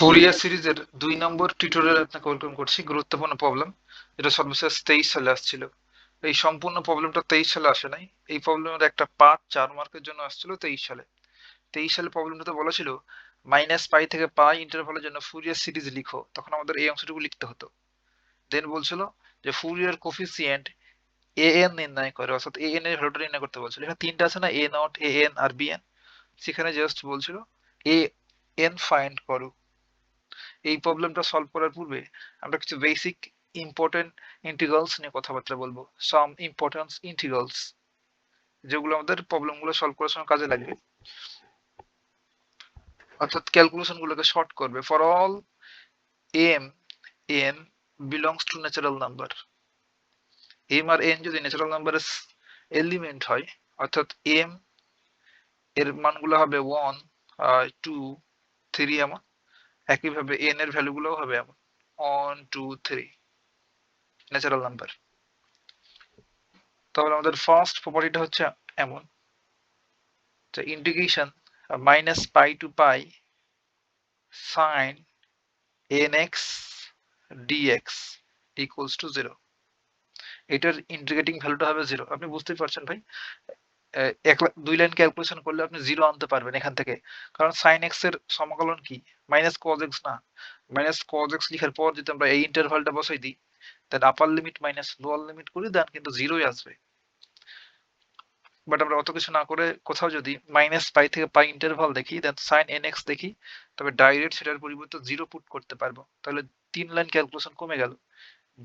Fourier সিরিজের ২ নম্বর টিউটোরিয়ালে আপনাকে ওয়েলকাম করছি। গুরুত্বপূর্ণ প্রবলেম যেটা সর্বশেষ 23 সালে আসছিল। এই সম্পূর্ণ প্রবলেমটা 23 সালে আসে নাই। এই প্রবলেমের একটা পার্ট ৪ মার্কের জন্য আসছিল 23 সালে। 23 সালে প্রবলেমটাতে বলা ছিল -পাই থেকে পাই ইন্টারভালের জন্য ফুরিয়ার সিরিজ লিখো। তখন আমাদের এই অংশটুকু লিখতে হতো। দেন বলছিল যে ফুরিয়ার কোফিসিয়েন্ট an নির্ণয় করে, অর্থাৎ an এর ভ্যালুটা নির্ণয় করতে বলছিল। এখানে তিনটা আছে না, a নট, an আর bn। সেখানে জাস্ট বলছিল an ফাইন্ড করো। এই প্রবলেমটা সলভ করার পূর্বে আমরা কিছু বেসিক ইম্পর্টেন্ট ইন্টিগ্রালস নিয়ে কথাবার্তা বলবো। সাম ইম্পর্টেন্স ইন্টিগ্রালস যেগুলো আমাদের প্রবলেমগুলো সলভ করার সময় কাজে লাগবে, অর্থাৎ ক্যালকুলেশন গুলোকে শর্ট করবে। For all M N belongs to natural number, M আর এন যদি ন্যাচারাল নাম্বারের এলিমেন্ট হয়, অর্থাৎ এম এর মানগুলো হবে 1, 2, 3 এমন, একইভাবে এন এর ভ্যালুগুলো হবে এমন 1, 2, 3 ন্যাচারাল নাম্বার। তাহলে আমাদের ফার্স্ট প্রপার্টিটা হচ্ছে এমন যে integration -pi to pi sin nx dx equals to 0। এটার ইন্টিগ্রেটিং ভ্যালুটা হবে 0। আপনি বুঝতেই পারছেন ভাই, দুই লাইন ক্যালকুলেশন করলে আপনি 0 আনতে পারবেন এখান থেকে। কারণ sin x এর সমাকলন কি? cos x না। cos x লিখার পর যদি আমরা এই ইন্টারভালটা বসাই দিই, then upper limit minus lower limit করি, দেন কিন্তু 0ই আসবে। বাট আমরা অত কিছু না করে কোথাও যদি -পাই থেকে পাই ইন্টারভাল দেখি, দেন sin nx দেখি, তবে ডাইরেক্ট সেটার পরিবর্তে 0 পুট করতে পারবো। তাহলে 3 লাইন ক্যালকুলেশন কমে গেল।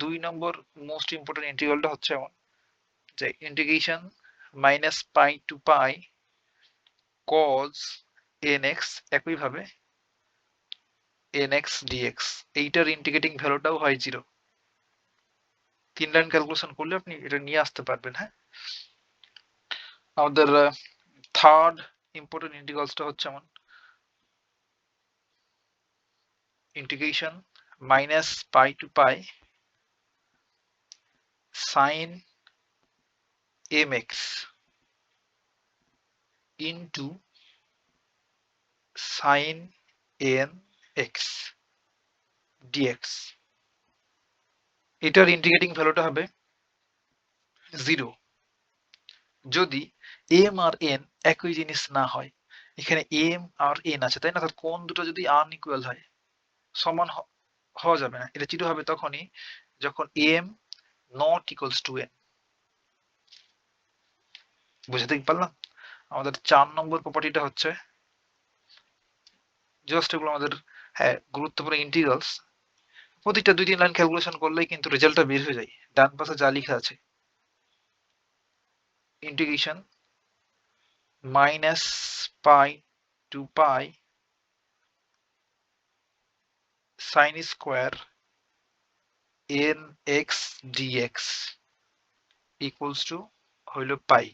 2 নম্বর মোস্ট ইম্পর্টেন্ট ইন্টিগ্রালটা হচ্ছে এমন যে integration -pi to pi cos nx, একইভাবে nx dx, এইটার ইন্টিগ্রেটিং ভ্যালুটাও হয় 0। 3 লাইন ক্যালকুলেশন করলে আপনি এটা নিয়ে আসতে পারবেন। হ্যাঁ, আমাদের থার্ড ইম্পর্টেন্ট ইন্টিগ্রালসটা হচ্ছে এমন integration -pi to pi sin mx into sin nx dx। এটার ইন্টিগ্রেটিং ভ্যালুটা হবে 0 যদি m আর n একই জিনিস না হয়। এখানে m আর n আছে, তাই না? অর্থাৎ কোণ দুটো যদি আনইকুয়াল হয়, সমান হওয়া যাবে না। এটা 0 হবে তখনই যখন m not equals to n। বুঝতে পারলাম? আমাদের 4 নম্বর প্রপার্টিটা হচ্ছে জাস্ট এগুলো আমাদের, হ্যাঁ, গুরুত্বপূর্ণ ইন্টিগ্রালস। প্রতিটা 2-3 লাইন ক্যালকুলেশন করলেই কিন্তু রেজাল্টটা বের হয়ে যায়। ডান পাশে যা লেখা আছে, integration -pi to pi sin square nx dx equals to হইল পাই।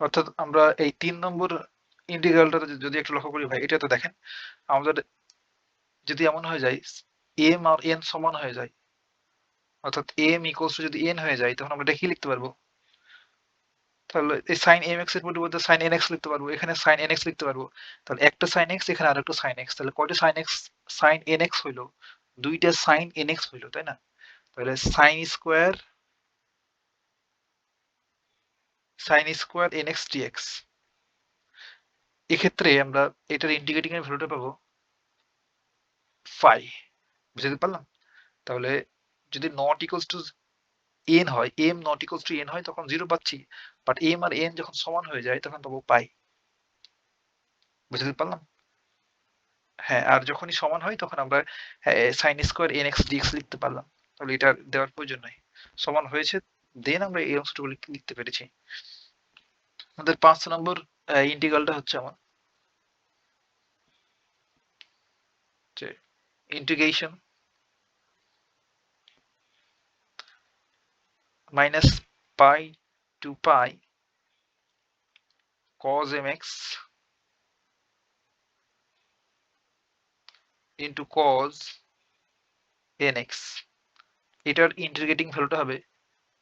অর্থাৎ আমরা এই 3 নম্বর ইন্টিগ্রালটা যদি একটু লক্ষ্য করি ভাই, এটা তো দেখেন আমাদের যদি এমন হয়ে যায় m আর n সমান হয়ে যায়, অর্থাৎ m ইকুয়ালস টু যদি n হয়ে যায়, তখন আমরা এটা কি লিখতে পারবো? তাহলে এই sin mx এর পরিবর্তে sin nx লিখতে পারবো, এখানে sin nx লিখতে পারবো। তাহলে একটা sin x, এখানে আরেকটা sin x, তাহলে কয়টা sin nx হইলো? দুইটা sin nx হইলো, তাই না? তাহলে sin স্কয়ার nx dx। এক্ষেত্রে আমরা এটার ইন্টিগ্রেটিং এর ভ্যালুটা পাবো 5। বুঝতে পারলাম? তাহলে যদি নট ইকুয়ালস টু n হয়, m not equals to n হয়, তখন 0 পাচ্ছি। বাট m আর n যখন সমান হয়ে যায়, তখন পাবো পাই। বুঝতে পারলাম? হ্যাঁ, আর যখনই সমান হয় তখন আমরা sin স্কয়ার nx dx লিখতে পারলাম। তাহলে এটা দেওয়ার প্রয়োজন নাই। সমান হয়েছে, দেন আমরা এই অংশটুকু লিখতে পেরেছি। আমাদের 5 নম্বর ইন্টিগ্রালটা হচ্ছে আমার যে integration -pi to pi cos mx into cos nx। এটার ইন্টিগ্রেটিং ভ্যালুটা হবে,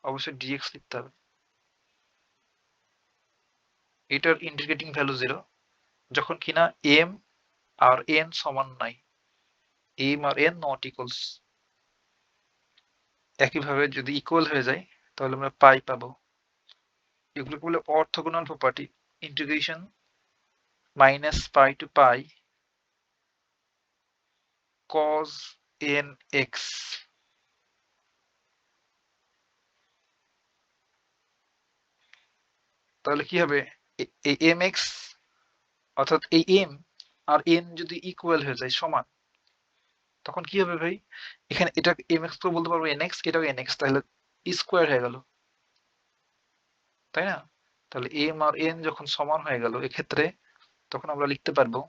অবশ্যই dx লিখতে হবে। এটার ইন্টিগ্রেটিং ভ্যালু 0 যখন কিনা m আর n সমান নাই, m আর n নট ইকুয়ালস। একইভাবে যদি ইকুয়াল হয়ে যায় তাহলে আমরা পাই পাবো। এগুলোকে বলে orthogonal property. Integration minus pi to pi cos nx, তাহলে কি হবে, এই mx অর্থাৎ এই m আর n যদি ইকুয়াল হয়ে যায় সমান, তখন কি হবে ভাই, এখানে এটা mx তো বলতে পারবো nx, এটাও nx, তাহলে স্কোয়ার হয়ে গেল, তাই না? তাহলে m আর n যখন সমান হয়ে গেল এক্ষেত্রে, তখন আমরা লিখতে পারবো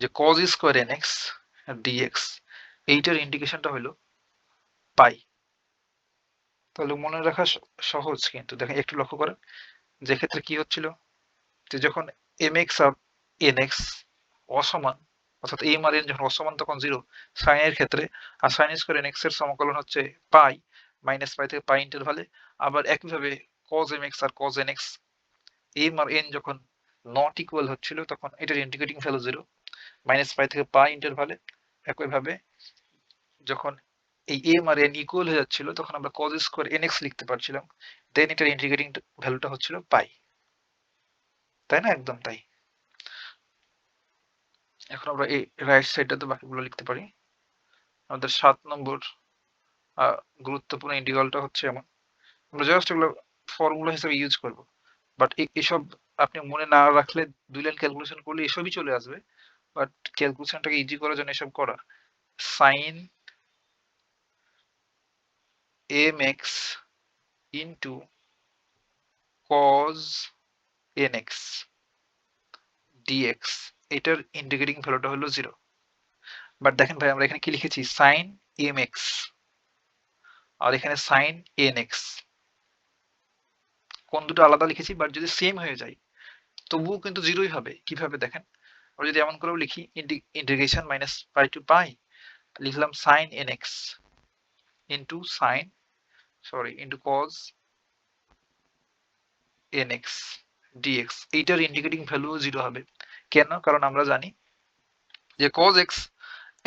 যে cos স্কোয়ার nx dx, এইটার ইন্টিগ্রেশনটা হলো পাই। তাহলে মনে রাখা সহজ, কিন্তু দেখেন একটু লক্ষ্য করেন যে ক্ষেত্রে কি হচ্ছিল, যে যখন mx আর nx অসমান, অর্থাৎ m আর n যখন অসমান তখন 0 সাইন এর ক্ষেত্রে, আর সাইন স্কয়ার nx এর সমাকলন হচ্ছে পাই, মাইনাস পাই থেকে পাই ইন্টারভালে। আবার একইভাবে cos mx আর cos nx, m আর n যখন নট ইকুয়াল হচ্ছিল তখন এটার ইন্টিগ্রেটিং ভ্যালু 0, মাইনাস পাই থেকে পাই ইন্টারভালে। একইভাবে যখন এই m আর n ইকুয়াল হয়ে যাচ্ছিল তখন আমরা cos স্কয়ার nx লিখতে পারছিলাম, দেন এটার ইন্টিগ্রেটিং ভ্যালুটা হচ্ছিল পাই, তাই না? একদম তাই। এখন আমরা এই রাইট সাইডটাতে বাকিগুলো লিখতে পারি। আমাদের 7 নম্বর গুরুত্বপূর্ণ ইন্টিগ্রালটা হচ্ছে এমন, আমরা জাস্ট এগুলো ফর্মুলা হিসেবে ইউজ করব, বাট এসব আপনি মনে না রাখলে 2 লাইন ক্যালকুলেশন করলে এসবই চলে আসবে, বাট ক্যালকুলেশনটাকে ইজি করার জন্য এসব করা। Sine mx into cos nx dx, এটার ইন্টিগ্রেটিং ভ্যালুটা হলো 0। বাট দেখেন ভাই আমরা এখানে কি লিখেছি, সাইন mx আর এখানে সাইন nx, কোন দুটো আলাদা লিখেছি, বাট যদি সেম হয়ে যায় তবুও কিন্তু 0ই হবে। কিভাবে দেখেন, আমরা যদি এমন করেও লিখি, integration minus pi to pi, লিখলাম sine nx into sine, sorry into cos nx dx, এইটার ইন্টিগ্রেটিং ভ্যালু 0 হবে। কেন? কারণ আমরা জানি যে cos x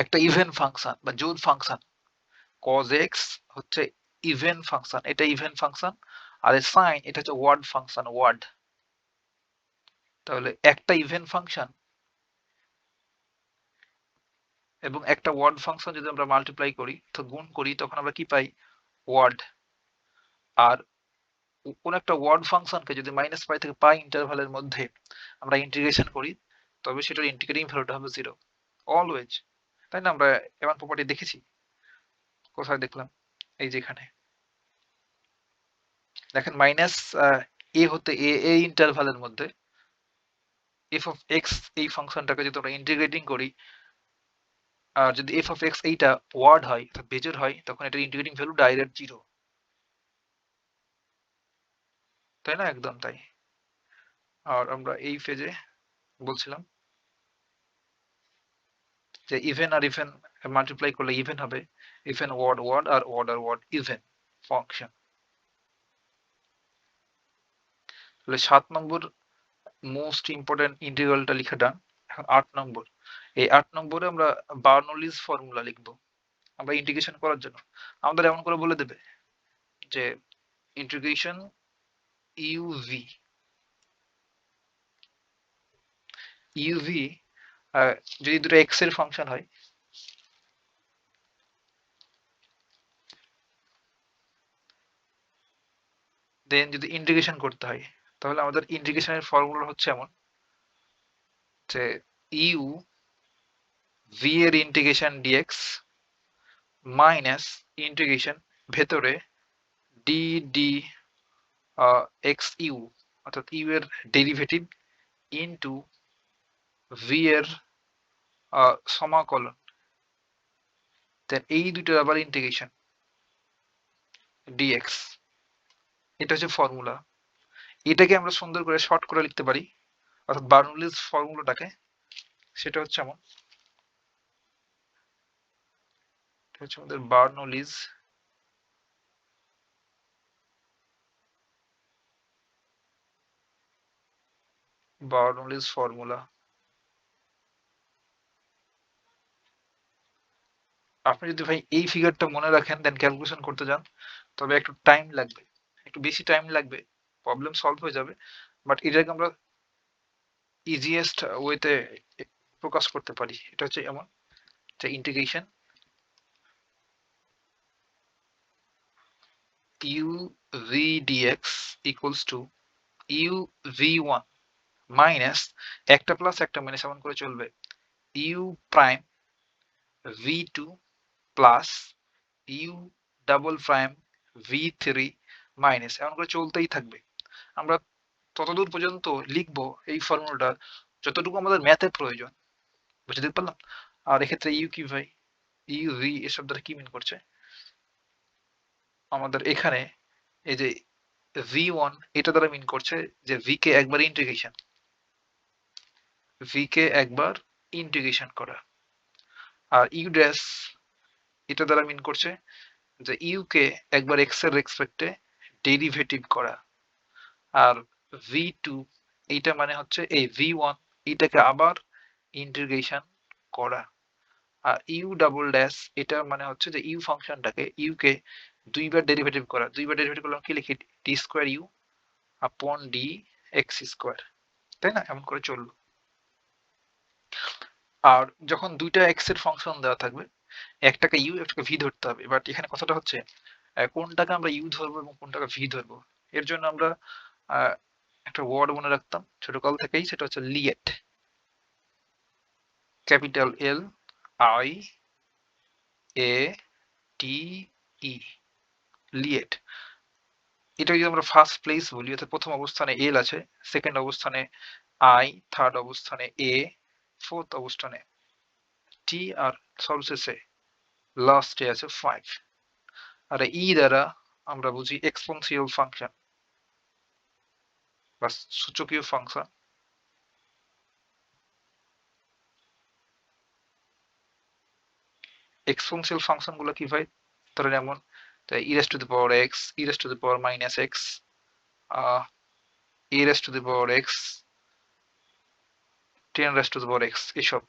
একটা ইভেন ফাংশন বা জোড় ফাংশন, cos x হচ্ছে ইভেন ফাংশন, এটা ইভেন ফাংশন, আর সাইন এটা হচ্ছে ওয়ার্ড ফাংশন, ওয়ার্ড। তাহলে একটা ইভেন ফাংশন এবং একটা ওয়ার্ড ফাংশন যদি আমরা মাল্টিপ্লাই করি, তো গুণ করি, তখন আমরা কি পাই, ওয়ার্ড। আর কোন একটা ওয়ার্ড ফাংশনকে যদি মাইনাস পাই থেকে পাই ইন্টারভালের মধ্যে আমরা ইন্টিগ্রেশন করি, তবে সেটার ইন্টিগ্রেটিং ভ্যালুটা হবে 0 অলওয়েজ, তাই না? আমরা এমন প্রপার্টি দেখেছি, কোথায় দেখলাম, এই যে এখানে দেখেন মাইনাস এ হতে এ ইন্টারভালের মধ্যে এফ অফ এক্স, এই ফাংশনটাকে যদি আমরা ইন্টিগ্রেটিং করি, আর যদি এফ অফ এক্স এইটা ওয়ার্ড হয় অর্থাৎ বেজোড় হয়, তখন এটার ইন্টিগ্রেটিং ভ্যালু ডাইরেক্ট 0, তাই না? একদম তাই। আর আমরা এই ফেজে বলছিলাম যে ইভেন আর ইভেন মাল্টিপ্লাই করলে ইভেন হবে, ইভেন ওয়ার্ড ওয়ার্ড আর ওয়ার্ড আর ওয়ার্ড ইভেন ফাংশন। তাহলে 7 নম্বর মোস্ট ইম্পর্টেন্ট ইন্টিগ্রালটা লিখে ডান। এখন 8 নম্বর, এই 8 নম্বরে আমরা বার্নৌলিজ ফর্মুলা লিখবো আমরা ইন্টিগ্রেশন করার জন্য। আমাদের এমন করে বলে দেবে যে ইন্টিগ্রেশন ইউভি, ইউভি যদি দুটো এক্স এর ফাংশন হয়, দেন যদি ইন্টিগ্রেশন করতে হয়, তাহলে আমাদের ইন্টিগ্রেশনের ফর্মুলা হচ্ছে এমন যে ইউ ভি এর ইন্টিগ্রেশন ডিএক্স মাইনাস ইন্টিগ্রেশন ভেতরে ডি ডি এক্স ইউ, অর্থাৎ ইউ এর ডেরিভেটিভ ইনটু ভি এর সমাকলন, দেন এই দুটোর আবার ইন্টিগ্রেশন ডিএক্স। এটা হচ্ছে ফর্মুলা। এটাকে আমরা সুন্দর করে শর্ট করে লিখতে পারি, অর্থাৎ বার্নৌলিজ ফর্মুলাটাকে, সেটা হচ্ছে এমন, এটা হচ্ছে আমাদের বার্নৌলিজ ফর্মুলা। আপনি যদি ভাই এই ফিগারটা মনে রাখেন দেন ক্যালকুলেশন করতে যান, তবে একটু টাইম লাগবে, একটু বেশি টাইম লাগবে, প্রবলেম সলভ হয়ে যাবে, বাট এটাকে আমরা ইজিয়েস্ট ওয়েতে প্রকাশ করতে পারি। এটা হচ্ছে এমন যে integration u v dx equals two u v1 minus একটা প্লাস একটা মাইনাস এমন করে চলবে u prime v2 plus u double prime v3 minus এমন করে চলতেই থাকবে। আমরা ততদূর পর্যন্ত লিখবো এই ফর্মুলাটা যতটুকু আমাদের ম্যাথে প্রয়োজন, বুঝতে পারলাম। আর এক্ষেত্রে ইউ কি ভাই, ইউ ভি এসব দ্বারা কি মিন করছে আমাদের এখানে, এই যে v1 এটা দ্বারা মিন করছে যে v কে একবার ইন্টিগ্রেশন, v কে একবার ইন্টিগ্রেশন করা। আর ইউ ড্যাশ এটা দ্বারা মিন করছে যে ইউ কে একবার এক্স এর রেসপেক্টে ডেরিভেটিভ করা। আর v2 এইটা মানে হচ্ছে এই v1 এটাকে আবার ইন্টিগ্রেশন করা। আর ইউ ডাবল ড্যাশ এটা মানে হচ্ছে যে ইউ ফাংশনটাকে ইউ কে দুইবার ডেরিভেটিভ করা। দুইবার ডেরিভেটিভ করলাম কি লিখি, ডি স্কোয়ার ইউ আপন ডি এক্স স্কোয়ার, তাই না? এমন করে চললো। আর যখন দুইটা এক্স এর ফাংশন দেওয়া থাকবে, একটাকে ইউ একটাকে ভি ধরতে হবে। বাট এখানে কথাটা হচ্ছে কোনটাকে আমরা ইউ ধরবো এবং কোনটাকে ভি ধরবো, এর জন্য আমরা একটা ওয়ার্ড মনে রাখতাম ছোটকাল থেকেই, সেটা হচ্ছে লিয়েট, ক্যাপিটাল এল আই এ টি ই, লিয়েট। এটা যদি আমরা ফার্স্ট প্লেস বলি, অর্থাৎ প্রথম অবস্থানে এল আছে, সেকেন্ড অবস্থানে আই, থার্ড অবস্থানে এ, ফোর্থ অবস্থানে টি, আর সর্বশেষে লাস্টে আছে 5। আর ই দ্বারা আমরা বুঝি এক্সপোনেনশিয়াল ফাংশন বা সূচকীয় ফাংশন। এক্সপোনেনশিয়াল ফাংশন গুলো কি ভাই, ধরেন যেমন e raise to the power x, e raise to the power minus x, e raise to the power x, 10 raise to the power x, এসব।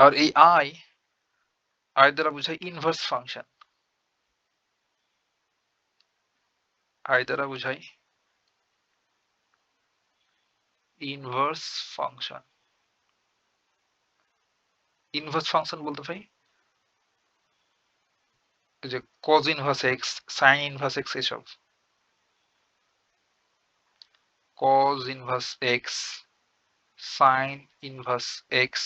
আর এই আই দ্বারা বোঝায় ইনভার্স ফাংশন, আই দ্বারা বোঝায় ইনভার্স ফাংশন। ইনভার্স ফাংশন বলতে ভাই এই যে cos inverse x, sine inverse x, এসব। Cos inverse x, sine inverse x,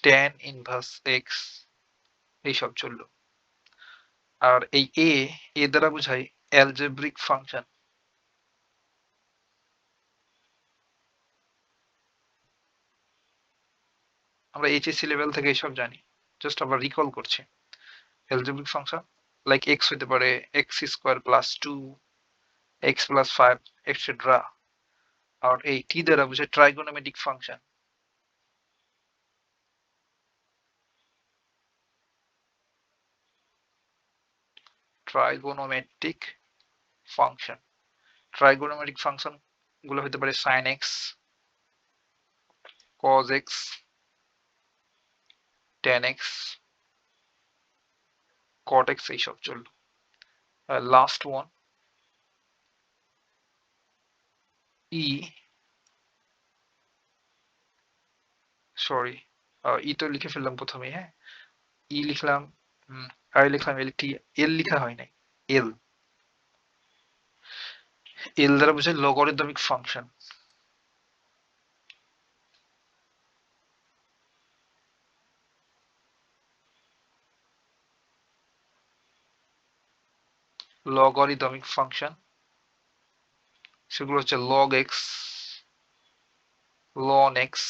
tan inverse x, এইসব চললো। আর এই এ দ্বারা বোঝায় অ্যালজেব্রিক ফাংশন। আমরা এইচএসসি লেভেল থেকে এসব জানি, জাস্ট আবার রিকল করছি। অ্যালজেব্রিক ফাংশন লাইক এক্স হতে পারে x squared plus 2, x plus 5, etcetera. আর এই টি দ্বারা বোঝায় trigonometric function. Trigonometric function, trigonometric function গুলো হতে পারে sine x, cos x, tan x, cot x, এইসব চললো। Last one E, sorry E তো লিখে ফেললাম প্রথমে, হ্যাঁ ই লিখলাম, আই লিখলাম, এল টি, এল লিখা হয় নাই, এল, এল দ্বারা বোঝায় লগারিদমিক ফাংশন। লগারিদমিক ফাংশন সেগুলো হচ্ছে লগ এক্স, লন এক্স,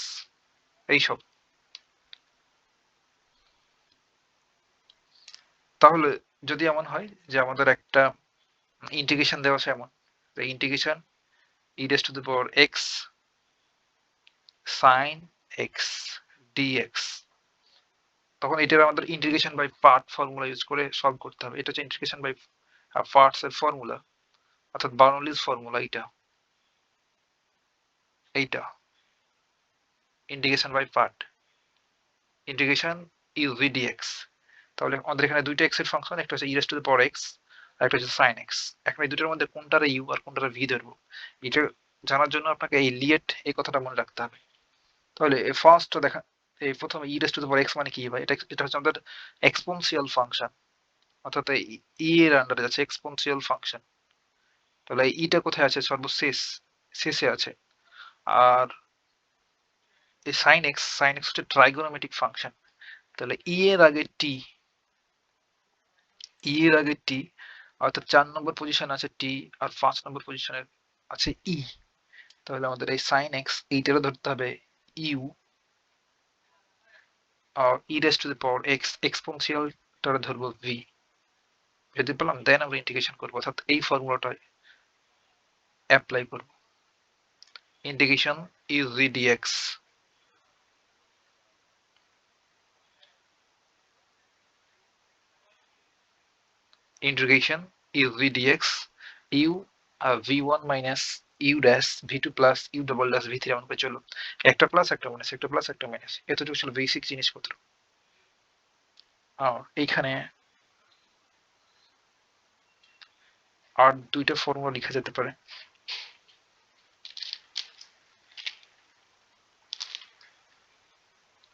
এইসব। তাহলে যদি এমন হয় যে আমাদের একটা ইন্টিগ্রেশন দেওয়া আছে এমন, integration e raise to the power x sine x dx, তখন এটার আমাদের integration by part formula use করে সলভ করতে হবে। এটা হচ্ছে ইন্টিগ্রেশন বাই পার্টস এর ফর্মুলা, অর্থাৎ বার্নৌলিস ফর্মুলা। এইটা এইটা integration by part, integration u v dx. তাহলে আমাদের এখানে দুইটা এক্স এর ফাংশন, একটা হচ্ছে e raise to the power x আর একটা হচ্ছে সাইন এক্স। এখন এই দুটোর মধ্যে কোনটার ইউ আর কোনটার ভি ধরবো, এটা জানার জন্য আপনাকে এই লিয়েট এই কথাটা মনে রাখতে হবে। তাহলে ফার্স্ট দেখা, এই প্রথমে e raise to the power x মানে কি ভাই, এটা হচ্ছে আমাদের এক্সপোনেনশিয়াল ফাংশন, অর্থাৎ ই এর আন্ডারে যাচ্ছে এক্সপোনেনশিয়াল ফাংশন। তাহলে ইটা কোথায় আছে, সর্বশেষ শেষে আছে। আর এই সাইন এক্স হচ্ছে ট্রাইগোনোমেট্রিক ফাংশন। তাহলে ই এর আগে টি, অর্থাৎ 4 নম্বর পজিশন আছে টি আর 5 নম্বর পজিশনে আছে ই। তাহলে আমাদের এই সাইন এক্স এইটারও ধরতে হবে ইউ, আর e raise to the power x এক্সপোনেনশিয়ালটারে ধরবো ভি। যদি পেলাম দেন আমরা ইন্টিগ্রেশন করবো, অর্থাৎ এই ফর্মুলাটা অ্যাপ্লাই করব। Integration u v dx, integration u v dx u v1 minus u dash v2 plus u double dash v3 এমন করে চলো, একটা প্লাস একটা মাইনাস একটা প্লাস একটা মাইনাস, এতটুকু ছিল বেসিক জিনিসপত্র। আর এইখানে আর দুইটা ফর্মুলা লেখা যেতে পারে।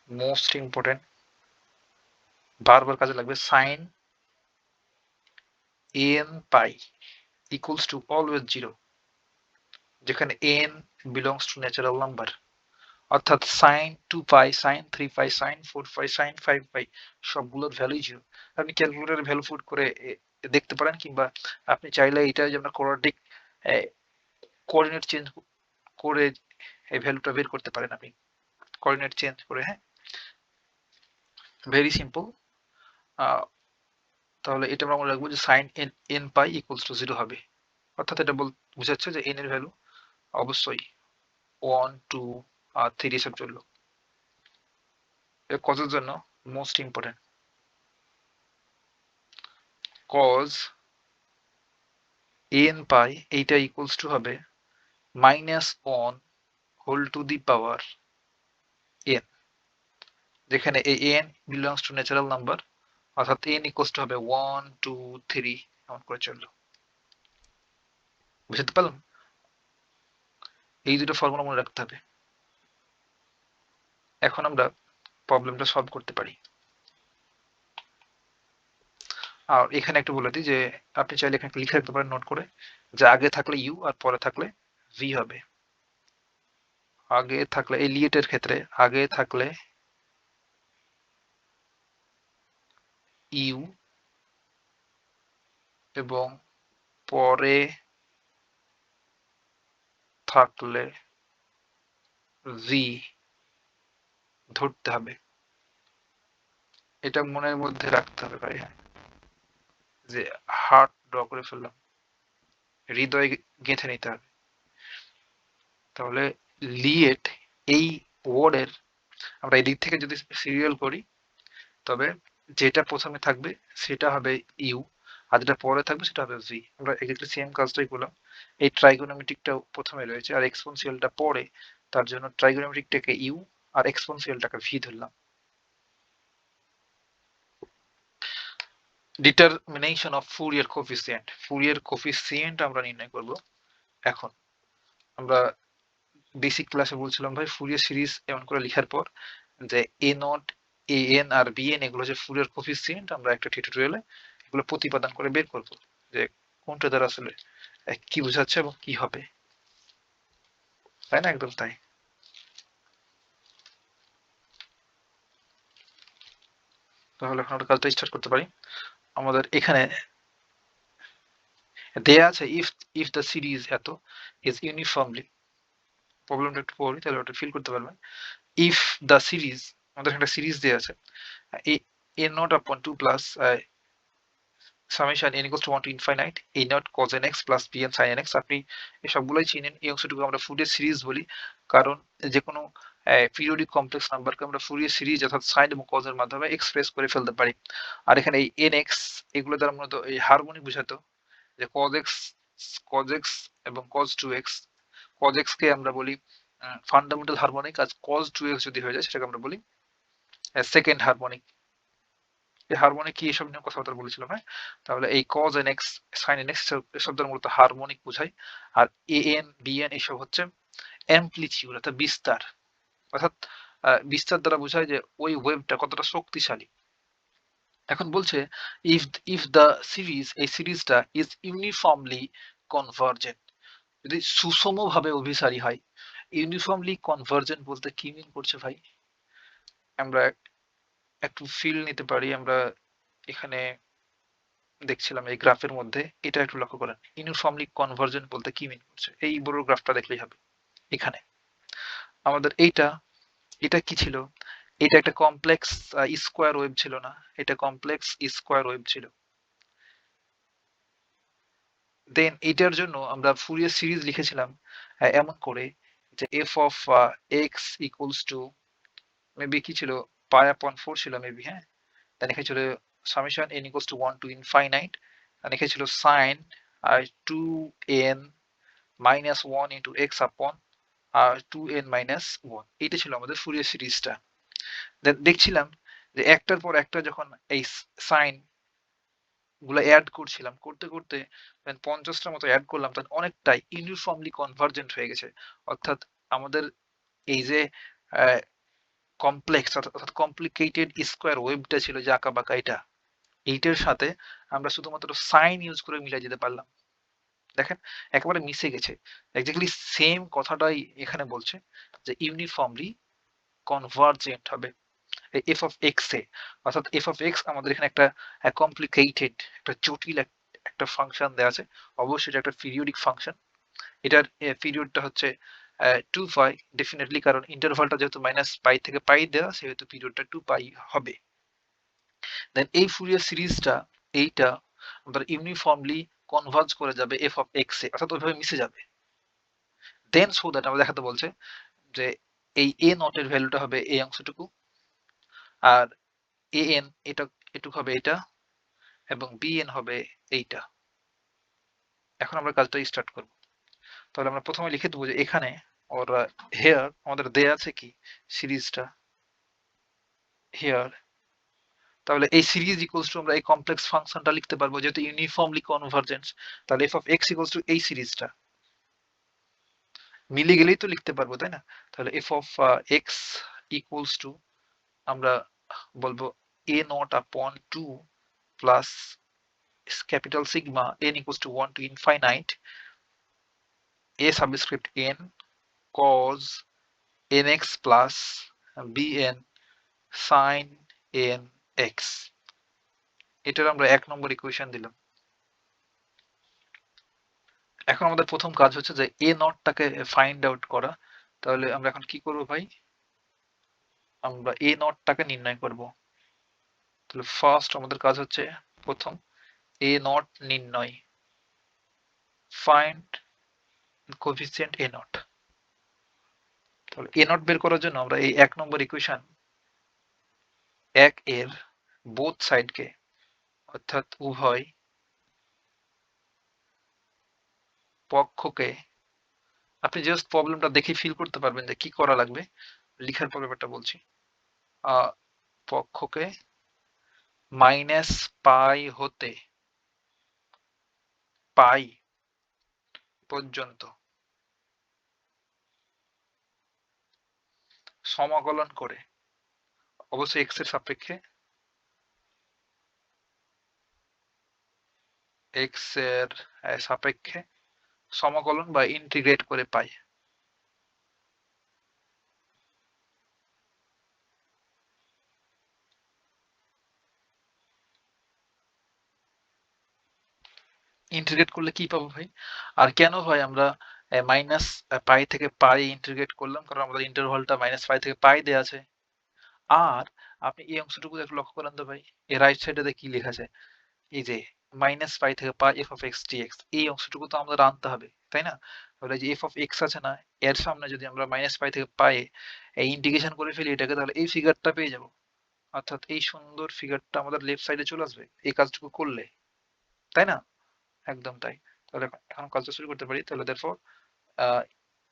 মোস্ট ইম্পর্টেন্ট, বারবার কাজে লাগবে, sine n pi equals to always 0, যেখানে n belongs to natural number, অর্থাৎ সাইন 2 পাই, সাইন 3 পাই, সাইন 4 পাই, সাইন 5 পাই সবগুলোর ভ্যালু 0। আপনি ক্যালকুলেটরে ভ্যালু পুট করে দেখতে পারেন, কিংবা আপনি চাইলে এটা যে আমরা কোয়াড্রেটিক কোঅর্ডিনেট চেঞ্জ করে এই ভ্যালুটা বের করতে পারেন আপনি, কোঅর্ডিনেট চেঞ্জ করে। হ্যাঁ, ভেরি সিম্পল। তাহলে এটা আমরা মনে রাখবো যে sine n pi equals to 0 হবে, অর্থাৎ এটা বোঝাচ্ছে যে n এর ভ্যালু অবশ্যই 1 2 আর 3 এসব চললো। কজের জন্য most important, cos n pi এইটা ইকুয়ালস টু হবে -1 whole to the power n, যেখানে এই n belongs to natural number, অর্থাৎ n ইকুয়ালস টু হবে 1 2 3 এমন করে চললো। বুঝতে পারলাম? এই দুটো ফর্মুলা মনে রাখতে হবে। এখন আমরা প্রবলেমটা সলভ করতে পারি। আর এখানে একটু বলে দিই যে আপনি চাইলে এখানে লিখে রাখতে পারেন নোট করে, যে আগে থাকলে ইউ আর পরে থাকলে ভি হবে। আগে থাকলে এই লিয়েটের ক্ষেত্রে আগে থাকলে ইউ এবং পরে থাকলে ভি ধরতে হবে। এটা মনের মধ্যে রাখতে হবে ভাই। হ্যাঁ, যে হার্ট ড্র করে ফেললাম, হৃদয়ে গেঁথে নিতে হবে। তাহলে লিয়েট এই ওয়ার্ডের আমরা এদিক থেকে যদি সিরিয়াল করি, তবে যেটা প্রথমে থাকবে সেটা হবে ইউ, আর যেটা পরে থাকবে সেটা হবে ভি। আমরা এক্ষেত্রে সেম কাজটাই করলাম, এই ট্রাইগোনোমেট্রিকটা প্রথমে রয়েছে আর এক্সপোনেনশিয়ালটা পরে, তার জন্য ট্রাইগোনোমেট্রিকটাকে ইউ আর এক্সপোনেনশিয়ালটাকে ভি ধরলাম। Determination of Fourier coefficient, Fourier coefficient আমরা নির্ণয় করব। এখন আমরা বেসিক ক্লাসে বলছিলাম ভাই, ফুরিয়ার সিরিজ এমন করে লেখার পর যে এ নট এ এন আর বি এন এগুলো যে ফুরিয়ার কোফিসিয়েন্ট, আমরা একটা টিউটোরিয়ালে এগুলো প্রতিপাদন করে বের করব যে কোনটা দ্বারা আসলে কি বোঝাচ্ছে এবং কি হবে, তাই না? একদম তাই। তাহলে এখন আমরা কাজটা স্টার্ট করতে পারি। আমাদের এখানে দেয়া আছে ইফ দ্য সিরিজ এত ইজ ইউনিফর্মলি, প্রবলেমটা একটু পড়ি তাহলে ওটা ফিল করতে পারবেন। ইফ দ্য সিরিজ, আমাদের একটা সিরিজ দেয়া আছে এ নট আপন 2 plus summation n equals to 1 to infinite a naught cos nx plus bn sin nx। আপনি এই সবগুলোই চিনেন, এই অংশটুকু আমরা ফুরিয়ার সিরিজ বলি, কারণ যে কোনো পিরিয়ডিক কমপ্লেক্স নাম্বারকে আমরা ফুরিয়ার সিরিজ অর্থাৎ সাইন এবং কজ এর মাধ্যমে এক্সপ্রেস করে ফেলতে পারি। আর এখানে এই nx এগুলো দ্বারা মূলত এই হারমোনিক বোঝাতো, যে cos x এবং cos 2x, cos x কে আমরা বলি ফান্ডামেন্টাল হারমোনিক, আর cos 2x যদি হয়ে যায় সেটাকে আমরা বলি সেকেন্ড হারমোনিক। এই হারমোনিক কি এসব নিয়ে কথাবার্তা বলেছিলাম, হ্যাঁ? তাহলে এই cos nx sin nx এসব দ্বারা মূলত হারমোনিক বোঝায়। আর an bn এসব হচ্ছে অ্যামপ্লিটিউড অর্থাৎ বিস্তার, অর্থাৎ বিস্তার দ্বারা বোঝায় যে ওই ওয়েভটা কতটা শক্তিশালী। এখন বলছে ইফ ইফ দ্য সিরিজ এই সিরিজটা ইজ ইউনিফর্মলি কনভার্জেন্ট, যদি সুষমভাবে অভিসারী হয়। ইউনিফর্মলি কনভার্জেন্ট বলতে কি মিন করছে ভাই? আমরা একটু ফিল নিতে পারি। আমরা এখানে দেখছিলাম এই গ্রাফের মধ্যে, এটা একটু লক্ষ্য করেন। ইউনিফর্মলি কনভার্জেন্ট বলতে কি মিন করছে? এই বড় গ্রাফটা দেখলেই হবে। এখানে আমাদের এটা কি ছিল? এটা একটা কমপ্লেক্স স্কোয়ার ওয়েভ ছিল না? এটা কমপ্লেক্স স্কোয়ার ওয়েভ ছিল। দেন এটার জন্য আমরা ফুরিয়ার সিরিজ লিখেছিলাম এমন করে যে F of x equals to maybe কি ছিল, পাই আপন 4 ছিল মেবি, হ্যাঁ। দেন এখানে ছিল summation n equals to 1 to infinite, then এখানে ছিল sign 2n minus 1 into x আপন 2n মাইনাস 1। এটা ছিল আমাদের ফুরিয়ার সিরিজটা। দেন দেখছিলাম যে একটার পর একটা যখন এই সাইন গুলো অ্যাড করছিলাম, করতে করতে 50টার মতো অ্যাড করলাম, তখন অনেকটাই ইউনিফর্মলি কনভার্জেন্ট হয়ে গেছে। অর্থাৎ আমাদের এই যে কমপ্লেক্স অর্থাৎ কমপ্লিকেটেড স্কোয়ার ওয়েভটা ছিল যে আঁকা বাঁকা, এইটার সাথে আমরা শুধুমাত্র সাইন ইউজ করে মিলাই যেতে পারলাম। দেখেন একেবারে মিশে গেছে। এক্স্যাক্টলি সেম কথাটাই এখানে বলছে যে ইউনিফর্মলি কনভার্জেন্ট হবে এফ অফ এক্স এ। অর্থাৎ এফ অফ এক্স আমাদের এখানে একটা কমপ্লিকেটেড একটা জটিল একটা ফাংশন দেওয়া আছে। অবশ্যই এটা একটা পিরিয়ডিক ফাংশন। এটার পিরিয়ডটা হচ্ছে 2 পাই ডেফিনেটলি, কারণ ইন্টারভালটা যেহেতু মাইনাস পাই থেকে পাই দেওয়া, সেহেতু পিরিয়ডটা 2 পাই হবে। দেন এই ফুরিয়ার সিরিজটা এইটা আমাদের ইউনিফর্মলি কনভার্জ করে যাবে এফ অফ এক্স এ, অর্থাৎ ওইভাবে মিশে যাবে। দেন সো দ্যাট আমরা দেখাতে বলছে যে এই এ নট এর ভ্যালুটা হবে এই অংশটুকু, আর এ এন এটা এটুকু হবে এটা, এবং বি এন হবে এইটা। এখন আমরা কাজটা স্টার্ট করব। তাহলে আমরা প্রথমে লিখে দেবো যে এখানে ওর হেয়ার আমাদের দেয়া আছে কি সিরিজটা হেয়ার। তাহলে এই সিরিজ ইকুয়ালস টু আমরা এই কমপ্লেক্স ফাংশনটা লিখতে পারবো যেহেতু ইউনিফর্মলি কনভার্জেন্স। তাহলে F of x equals to এই সিরিজটা মিলে গেলেই তো লিখতে পারবো, তাই না? তাহলে F of x equals to আমরা বলবো এ নট আপন 2 plus capital sigma n equals to 1 to infinite a subscript n cos nx plus bn sin nx। এটার আমরা 1 নম্বর ইকুয়েশন দিলাম। এখন আমাদের প্রথম কাজ হচ্ছে যে a নটটাকে ফাইন্ড আউট করা। তাহলে আমরা এখন কি করব ভাই? আমরা a নটটাকে নির্ণয় করব। তাহলে ফার্স্ট আমাদের কাজ হচ্ছে প্রথম a নট নির্ণয়, ফাইন্ড কোএফিসিয়েন্ট a নট। তাহলে a নট বের করার জন্য আমরা এই 1 নম্বর ইকুয়েশন 1 এর বোথ সাইডকে অর্থাৎ উভয় পক্ষকে, আপনি জাস্ট প্রবলেমটা দেখে ফিল করতে পারবেন যে কি করা লাগবে। লিখার পর ব্যাপারটা বলছি। পক্ষকে মাইনাস পাই হতে পাই পর্যন্ত সমাকলন করে, অবশ্যই এক্স এর সাপেক্ষে, এক্স এর সাপেক্ষে সমাকলন বা ইন্টিগ্রেট করে পাই। ইন্টিগ্রেট করলে কি পাবো ভাই? আর কেন ভাই আমরা মাইনাস পাই থেকে পাই ইন্টিগ্রেট করলাম? কারণ আমাদের ইন্টারভালটা মাইনাস পাই থেকে পাই দেওয়া আছে। আর আপনি এই অংশটুকু একটু লক্ষ্য করেন তো ভাই, এই রাইট সাইডে কি লেখা আছে? এই যে মাইনাস পাই থেকে পাই এফ অফ এক্স ডিএক্স, এই অংশটুকু তো আমাদের আনতে হবে, তাই না? তাহলে যে এফ অফ এক্স আছে না, এর সামনে যদি আমরা মাইনাস পাই থেকে পাই এই ইন্টিগ্রেশন করে ফেলি এটাকে, তাহলে এই ফিগারটা পেয়ে যাব। অর্থাৎ এই সুন্দর ফিগারটা আমাদের লেফট সাইডে চলে আসবে এই কাজটুকু করলে, তাই না? একদম তাই। তাহলে এখন কাজটা শুরু করতে পারি। তাহলে therefore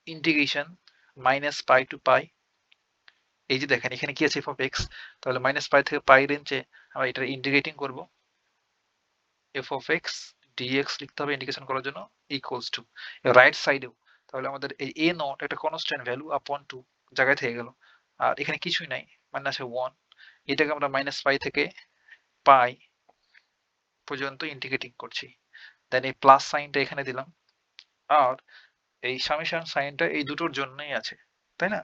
integration minus pi to pi, এই যে দেখেন এখানে কি আছে এফ অফ এক্স, তাহলে মাইনাস পাই থেকে পাই রেঞ্জে আমরা এটা ইন্টিগ্রেটিং করব, এফ অফ এক্স ডিএক্স লিখতে হবে ইন্টিগ্রেশন করার জন্য, ইকুয়ালস টু রাইট সাইডেও তাহলে আমাদের এই এ নট একটা কনস্ট্যান্ট ভ্যালু আপন টু জায়গায় থেকে গেল, আর এখানে কিছুই নাই মানে আছে 1, এটাকে আমরা মাইনাস পাই থেকে পাই পর্যন্ত ইন্টিগ্রেটিং করছি, দেন এই প্লাস সাইনটা এখানে দিলাম, আর এই সামেশন সাইনটা এই দুটোর জন্যই আছে, তাই না?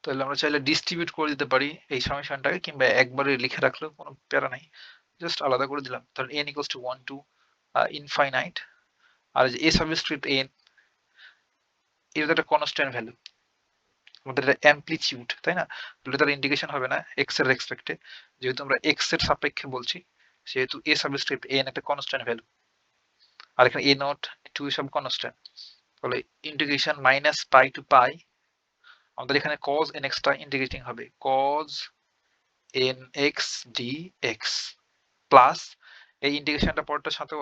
তাহলে আমরা চাইলে ডিস্ট্রিবিউট করে দিতে পারি এই সামেশনটাকে, কিংবা একবারে লিখে রাখলেও কোনো প্যারা নাই, জাস্ট আলাদা করে দিলাম। ধরুন n equals to 1 to infinite, আর যে a সাবস্ক্রিপ্ট n এটা তো একটা কনস্ট্যান্ট ভ্যালু, আমাদের এটা অ্যামপ্লিটিউড, তাই না? তাহলে তার ইন্ডিকেশন হবে না x এর রেসপেক্টে, যেহেতু আমরা x এর সাপেক্ষে বলছি সেহেতু a সাবস্ক্রিপ্ট n একটা কনস্ট্যান্ট ভ্যালু, আর এখানে a নট 2 সব কনস্ট্যান্ট, তাহলে integration minus pi to pi, আমাদের এখানে cos nx টা ইন্টিগ্রেটিং হবে cos nx dx প্লাস এই ইন্টিগ্রেশনটা পরেরটার সাথে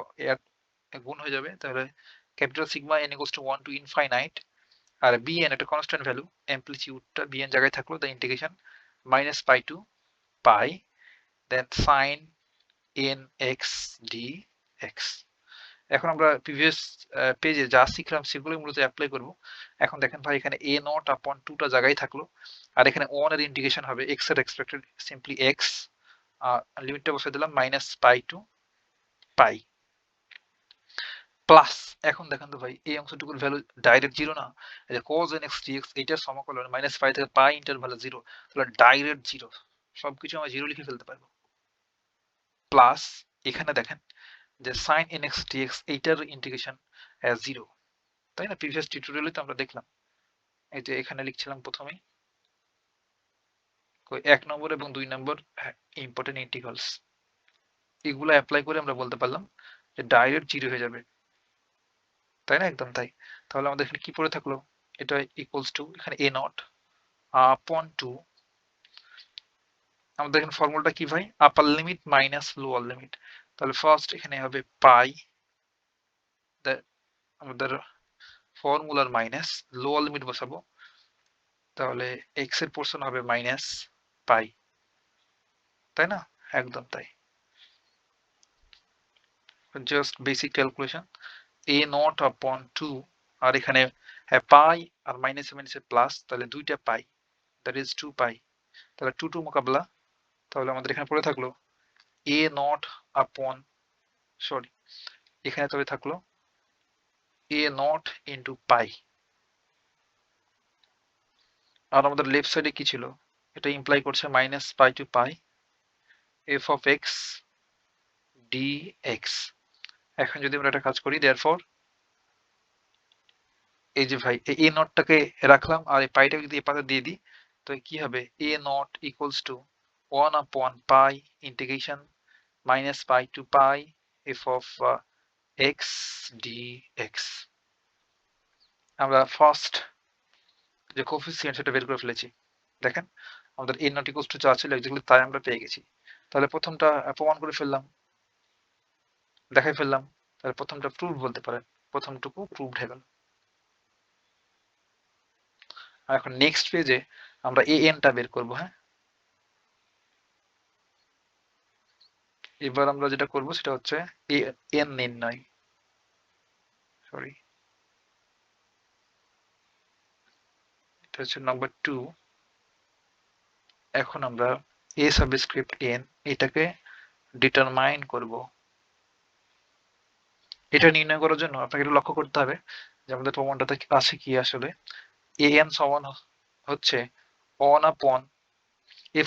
গুণ হয়ে যাবে, তাহলে capital sigma n equals to 1 to infinite, আর bn একটা কনস্ট্যান্ট ভ্যালু, অ্যামপ্লিটিউডটা bn জায়গায় থাকলো, the integration minus pi to pi, then sine nx dx। এখন আমরা প্রিভিয়াস পেজে যা শিখলাম সেগুলো মূলত অ্যাপ্লাই করব। এখন দেখেন ভাই এখানে a নট আপন 2 টা জায়গায় থাকলো, আর এখানে 1 এর ইন্টিগ্রেশন হবে x এর এক্সপেক্টেড সিম্পলি x, লিমিটটা বসে দিলাম minus pi to pi plus, এখন দেখেন তো ভাই এই অংশটুকুর ভ্যালু ডাইরেক্ট জিরো না, এই যে cos nx dx এইটার সমাকলন মাইনাস পাই থেকে পাই ইন্টারভ্যাল জিরো, তাহলে ডাইরেক্ট জিরো, সবকিছু আমরা জিরো লিখে ফেলতে পারবো। প্লাস এখানে দেখেন যে sin nx dx এইটার ইন্টিগ্রেশন জিরো, তাই না? প্রিভিয়াস টিউটোরিয়ালে তো আমরা দেখলাম, এই যে এখানে লিখছিলাম প্রথমেই 1 নম্বর এবং 2 নম্বর ইম্পর্টেন্ট ইন্টিগ্রালস, এগুলো অ্যাপ্লাই করে আমরা বলতে পারলাম যে ডাইরেক্ট জিরো হয়ে যাবে, তাই না? একদম তাই। তাহলে আমাদের এখানে কি পড়ে থাকলো, এটা ইকুয়ালস টু এখানে a নট আপন টু, আমাদের এখানে ফর্মুলাটা কি ভাই, আপার লিমিট মাইনাস লোয়ার লিমিট, তাহলে ফার্স্ট এখানে হবে পাই, আমাদের ফর্মুলার মাইনাস লোয়ার লিমিট বসাবো, তাহলে x এর পোর্শন হবে মাইনাস পাই, তাই না? একদম তাই, just basic calculation, a not আপন টু, আর এখানে পাই আর মাইনাসে মাইনাসে প্লাস, তাহলে দুইটা পাই, দ্যাট ইজ 2 পাই, তাহলে 2 2 মোকাবেলা, তাহলে আমাদের এখানে পড়ে থাকলো a নট আপন, সরি এখানে তবে থাকলো a নট ইন্টু পাই, আর আমাদের লেফট সাইডে কি ছিল, এটা ইমপ্লাই করছে minus pi to pi f of x dx। এখন যদি আমরা একটা কাজ করি, দেয়ারফর এই যে ভাই এই a নটটাকে রাখলাম, আর এই পাইটাকে যদি এই পাশে দিয়ে দিই, তো কি হবে a not equals to 1 upon pi integration minus pi to pi f of x dx। আমরা ফার্স্ট যে কোফিসিয়েন্ট সেটা বের করে ফেলেছি, দেখেন আমাদের a নট ইকুয়ালস টু যা ছিল এক্স্যাক্টলি তাই আমরা পেয়ে গেছি, তাহলে প্রথমটা প্রমাণ করে ফেললাম, দেখাই ফেললাম, তাহলে প্রথমটা প্রুভ বলতে পারেন, প্রথমটুকু প্রুভড হয়ে গেল। আর এখন নেক্সট পেজে আমরা an টা বের করব। হ্যাঁ, এবার আমরা যেটা করব সেটা হচ্ছে an নির্ণয়, সরি এটা হচ্ছে নাম্বার 2। এখন আমরা a সাবস্ক্রিপ্ট n এটাকে ডিটারমাইন করব। এটা নির্ণয় করার জন্য আপনাকে এটা লক্ষ্য করতে হবে যে আমাদের প্রমাণটাতে আছে কি, আসলে an সমান হচ্ছে 1 আপন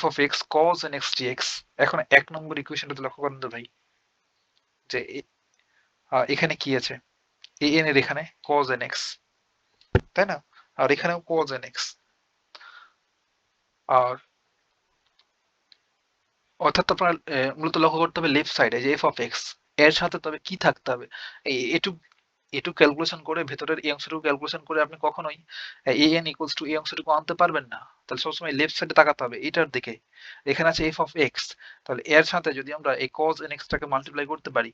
f of x cos nx dx। এখন এক নম্বর ইকুয়েশনটাতে লক্ষ্য করেন তো ভাই যে এখানে কি আছে, an এর এখানে cos nx, তাই না? আর এখানেও cos nx, আর অর্থাৎ আপনার মূলত লক্ষ্য করতে হবে লেফট সাইডে যে f of x এর সাথে তবে কি থাকতে হবে, এটুক এটুক ক্যালকুলেশন করে ভেতরের এই অংশটুকু ক্যালকুলেশন করে আপনি কখনোই an ইকুয়ালস টু এই অংশটুকু আনতে পারবেন না, তাহলে সবসময় লেফট সাইডে তাকাতে হবে এটার দিকে, এখানে আছে f of x, তাহলে এর সাথে যদি আমরা এই cos nx টাকে মাল্টিপ্লাই করতে পারি,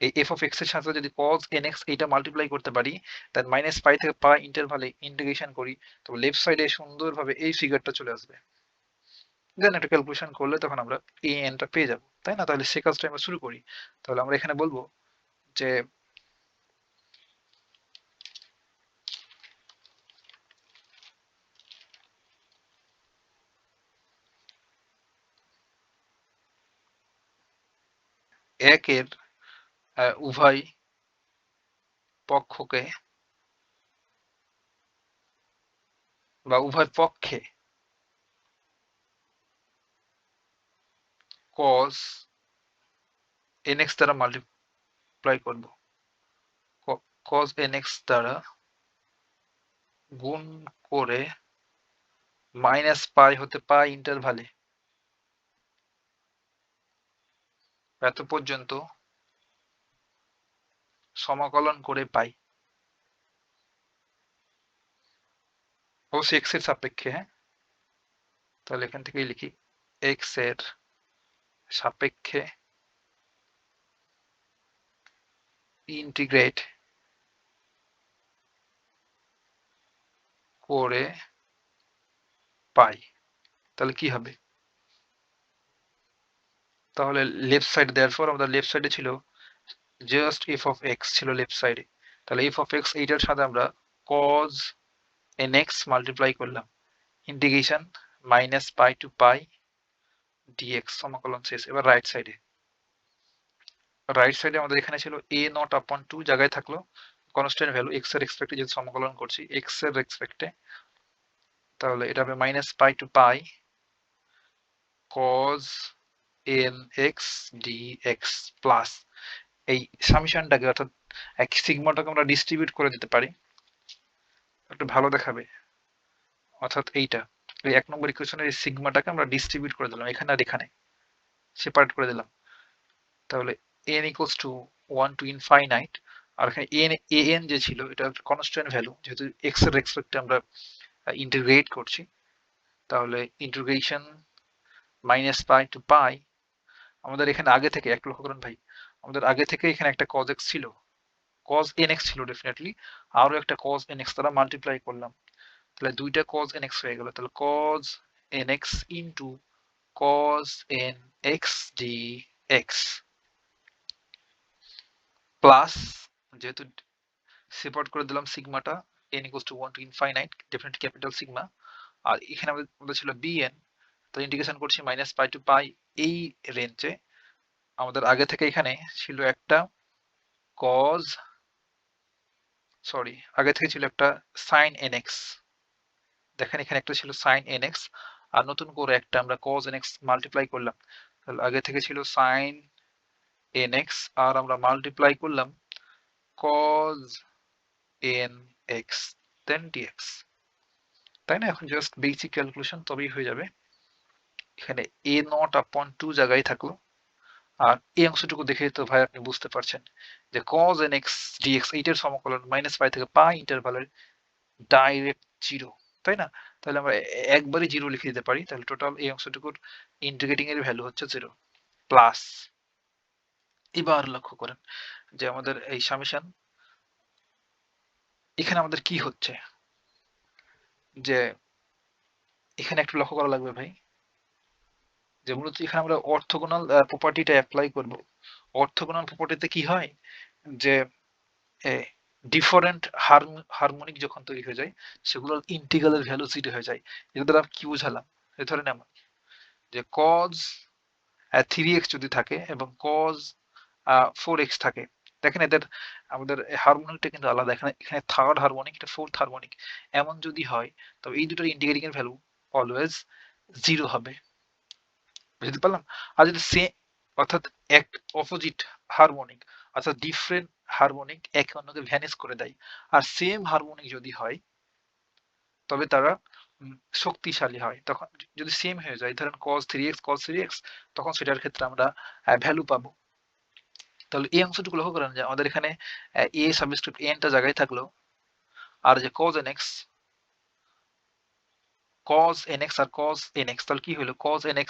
এই f of x এর সাথে যদি cos nx এইটা মাল্টিপ্লাই করতে পারি, দেন মাইনাস পাই থেকে পাই ইন্টারভালে ইন্টিগ্রেশন করি, তো লেফট সাইডে সুন্দরভাবে এই ফিগারটা চলে আসবে, দেন একটা ক্যালকুলেশন করলে তখন আমরা টা পেয়ে যাব, তাই না? তাহলে সে কাজটা আমরা শুরু করি। তাহলে আমরা এখানে বলবো যে একের উভয় পক্ষকে বা উভয় পক্ষে cos nx দ্বারা মাল্টিপ্লাই করব, cos nx দ্বারা গুণ করে মাইনাস পাই হতে পাই ইন্টারভালে এত পর্যন্ত সমাকলন করে পাই। অবশ্যই এক্স এর সাপেক্ষে, হ্যাঁ। তাহলে এখান থেকেই লিখি এক্স এর সাপেক্ষে ইন্টিগ্রেট করে পাই। তাহলে কি হবে? তাহলে লেফট সাইড দেওয়ার পর আমাদের লেফট সাইডে ছিল জাস্ট এফ অফ এক্স ছিল লেফট সাইডে। তাহলে এফ অফ এক্স এইটার সাথে আমরা cos nx মাল্টিপ্লাই করলাম, integration minus pi to pi dx সমাকলন শেষ। এবার রাইট সাইডে আমাদের এখানে ছিল a নট আপন 2 জায়গায় থাকলো কনস্ট্যান্ট ভ্যালু এক্স এর রেসপেক্টে যেহেতু সমাকলন করছি এক্স এর রেসপেক্টে, তাহলে এটা হবে minus pi to pi cos nx dx plus এই সামেশনটাকে অর্থাৎ এক সিগমাটাকে আমরা ডিস্ট্রিবিউট করে দিতে পারি, একটু ভালো দেখাবে। অর্থাৎ এইটা এই 1 নম্বর ইকুয়েশনের এই সিগমাটাকে আমরা ডিস্ট্রিবিউট করে দিলাম এখানে আর এখানে, সেপারেট করে দিলাম। তাহলে n equals to 1 to infinite, আর এখানে an যে ছিল এটা কনস্ট্যান্ট ভ্যালু, যেহেতু x এর রেসপেক্টে আমরা ইন্টিগ্রেট করছি, তাহলে integration minus pi to pi. আমাদের এখানে আগে থেকে এক লক্ষ্য করুন ভাই, আমাদের আগে থেকে এখানে একটা cos x ছিল, cos nx ছিল ডেফিনেটলি, আরো একটা cos nx দ্বারা মাল্টিপ্লাই করলাম, তাহলে দুইটা cos nx হয়ে গেল। তাহলে cos nx into cos nx dx plus, যেহেতু সেপারেট করে দিলাম সিগমাটা, n equals to 1 to infinite definitely capital sigma, আর এখানে আমাদের ছিল bn, তো ইন্টিগ্রেশন করছি মাইনাস পাই টু পাই এই রেঞ্জে। আমাদের আগে থেকে এখানে ছিল একটা cos, আগে থেকে ছিল একটা sin nx, দেখেন এখানে একটা ছিল sin nx, আর নতুন করে একটা আমরা cos nx মাল্টিপ্লাই করলাম। তাহলে আগে থেকে ছিল sin nx আর আমরা মাল্টিপ্লাই করলাম cos nx দেন dx, তাই না? এখন জাস্ট বেসিক ক্যালকুলেশন তবেই হয়ে যাবে। এখানে a নট আপন 2 জায়গায় থাকলো, আর এই অংশটুকু দেখে তো ভাই আপনি বুঝতে পারছেন যে cos nx dx এইটার সমাকলন মাইনাস পাই থেকে পাই ইন্টারভালের ডাইরেক্ট জিরো, তাই না? তাহলে আমরা একবারই জিরো লিখে দিতে পারি, তাহলে টোটাল এই অংশটুকুর ইন্টিগ্রেটিং এর ভ্যালু হচ্ছে জিরো প্লাস। এবার লক্ষ্য করেন যে আমাদের এই সামেশন, এখানে আমাদের কি হচ্ছে যে এখানে একটু লক্ষ্য করা লাগবে ভাই, যে মূলত এখানে আমরা অর্থোগোনাল প্রপার্টিটা অ্যাপ্লাই করব। অর্থোগোনাল প্রপার্টিতে কি হয় যে ডিফারেন্ট হারমোনিক যখন তৈরি হয়ে যায় সেগুলোর ইন্টিগ্রালের ভ্যালু জিরো হয়ে যায়। এটা দ্বারা কি বুঝালাম, ধরেন এমন যে cos 3x যদি থাকে এবং cos 4x থাকে, দেখেন এদের আমাদের হারমোনিকটা কিন্তু আলাদা, এখানে এখানে থার্ড হারমোনিক, এটা ফোর্থ হারমোনিক। এমন যদি হয় তবে এই দুটোর ইন্টিগ্রেটিং এর ভ্যালু অলওয়েজ জিরো হবে, বুঝতে পারলাম? আর যদি সেম, অর্থাৎ এক অপোজিট হারমোনিক, অর্থাৎ ডিফারেন্ট হারমোনিক একে অন্যকে ভ্যানিশ করে দেয়। আর সেম হারমোনিক যদি হয় তবে তারা শক্তিশালী হয়। তখন যদি সেম হয়ে যায়, ধরেন cos 3x তখন সেটার ক্ষেত্রে আমরা ভ্যালু পাবো। তাহলে এই অংশটুকু লক্ষ্য করেন যে আমাদের এখানে a সাবস্ক্রিপ্ট n টা জায়গায় থাকলো, আর যে cos nx আর cos nx, তাহলে কি হলো cos nx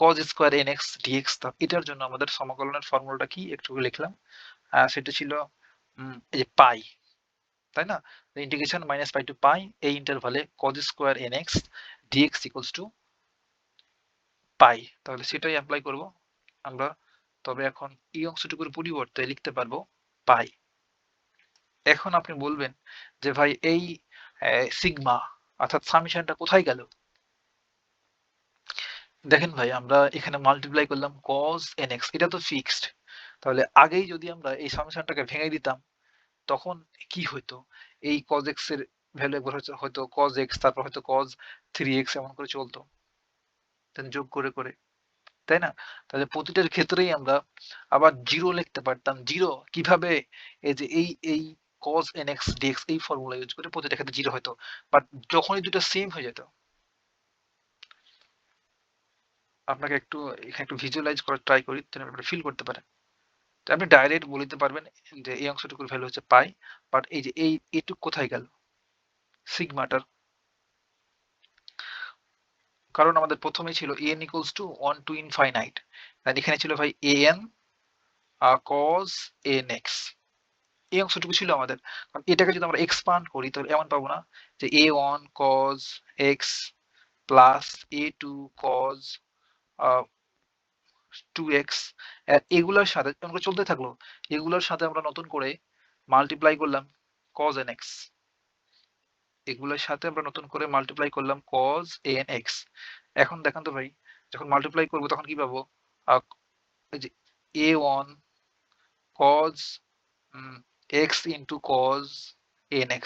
cos square nx dx। এটার জন্য আমাদের সমাকলনের ফর্মুলাটা কি একটু লিখলাম, সেটা ছিল এই যে পাই, তাই না? Integration minus pi to pi এই ইন্টারভালে cos square nx dx equals to pi, তাহলে সেটাই অ্যাপ্লাই করব আমরা। তবে এখন এই অংশটুকুর পরিবর্তে লিখতে পারবো পাই। এখন আপনি বলবেন যে ভাই এই সিগমা অর্থাৎ সামেশনটা কোথায় গেল? দেখেন ভাই, আমরা এখানে মাল্টিপ্লাই করলাম cos nx, এটা তো ফিক্সড। তাহলে আগেই যদি আমরা এই সামেশনটাকে ভেঙে দিতাম তখন কি হইতো? এই cos x এর ভ্যালু একবার হয়তো cos x, তারপর হয়তো cos 3x এমন করে চলতো, দেন যোগ করে করে, তাই না? তাহলে প্রতিটার ক্ষেত্রেই আমরা আবার জিরো লিখতে পারতাম। জিরো কিভাবে? এই যে এই cos nx dx এই ফর্মুলা ইউজ করে প্রতিটা ক্ষেত্রে জিরো হয়তো। বাট যখনই দুটো সেম হয়ে যেত, আপনাকে একটু এখানে একটু ভিজুয়ালাইজ করার ট্রাই করি, তাহলে আপনি ফিল করতে পারেন। তো আপনি ডাইরেক্ট বলতে পারবেন যে এই অংশটুকুর ভ্যালু হচ্ছে পাই, বাট এই যে এইটুক কোথায় গেল সিগমাটার? কারণ আমাদের প্রথমেই ছিল an equals to 1 to infinite, আর এখানে ছিল ভাই an cos nx, এই অংশটুকু ছিল আমাদের। কারণ এটাকে যদি আমরা এক্সপান্ড করি তাহলে এমন পাবো না যে a1 cos x plus a2 cos 2x, এগুলোর সাথে এমন করে চলতে থাকলো। এগুলোর সাথে আমরা নতুন করে মাল্টিপ্লাই করলাম cos nx, এগুলোর সাথে আমরা নতুন করে মাল্টিপ্লাই করলাম cos nx। এখন দেখেন তো ভাই, যখন মাল্টিপ্লাই করবো তখন কি পাবো? আহ, এই যে a1 cos x into cos nx,